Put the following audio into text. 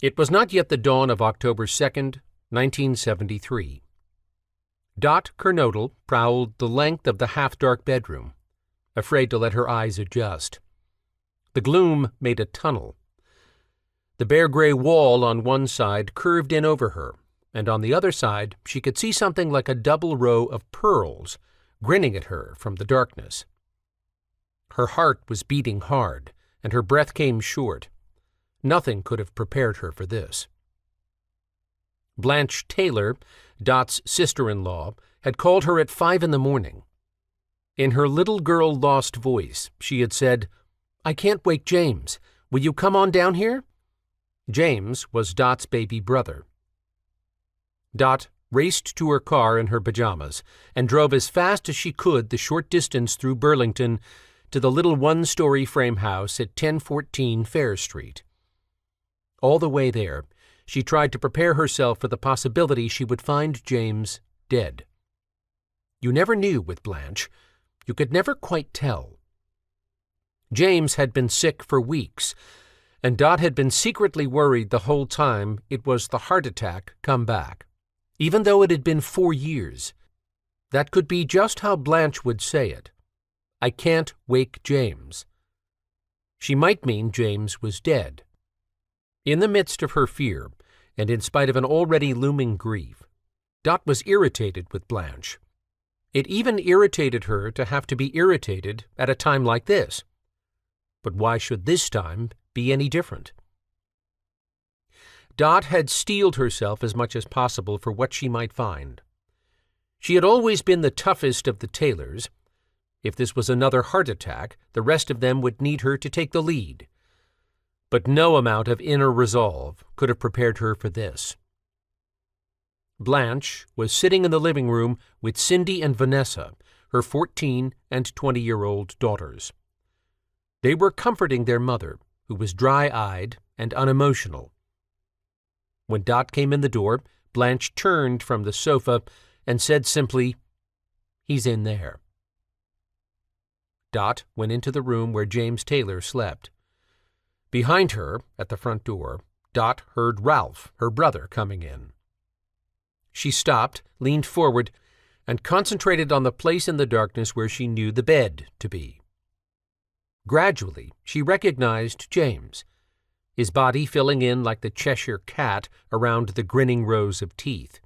It was not yet the dawn of October 2nd, 1973. Dot Kernodle prowled the length of the half-dark bedroom, afraid to let her eyes adjust. The gloom made a tunnel. The bare gray wall on one side curved in over her, and on the other side she could see something like a double row of pearls grinning at her from the darkness. Her heart was beating hard, and her breath came short. Nothing could have prepared her for this. Blanche Taylor, Dot's sister-in-law, had called her at 5 a.m. In her little girl-lost voice, she had said, "I can't wake James. Will you come on down here?" James was Dot's baby brother. Dot raced to her car in her pajamas and drove as fast as she could the short distance through Burlington to the little one-story frame house at 1014 Fair Street. All the way there, she tried to prepare herself for the possibility she would find James dead. You never knew with Blanche. You could never quite tell. James had been sick for weeks, and Dot had been secretly worried the whole time it was the heart attack come back, even though it had been 4 years. That could be just how Blanche would say it. "I can't wake James." She might mean James was dead. In the midst of her fear, and in spite of an already looming grief, Dot was irritated with Blanche. It even irritated her to have to be irritated at a time like this. But why should this time be any different? Dot had steeled herself as much as possible for what she might find. She had always been the toughest of the Taylors. If this was another heart attack, the rest of them would need her to take the lead. But no amount of inner resolve could have prepared her for this. Blanche was sitting in the living room with Cindy and Vanessa, her 14 and 20-year-old daughters. They were comforting their mother, who was dry-eyed and unemotional. When Dot came in the door, Blanche turned from the sofa and said simply, "He's in there." Dot went into the room where James Taylor slept. Behind her, at the front door, Dot heard Ralph, her brother, coming in. She stopped, leaned forward, and concentrated on the place in the darkness where she knew the bed to be. Gradually, she recognized James, his body filling in like the Cheshire cat around the grinning rows of teeth.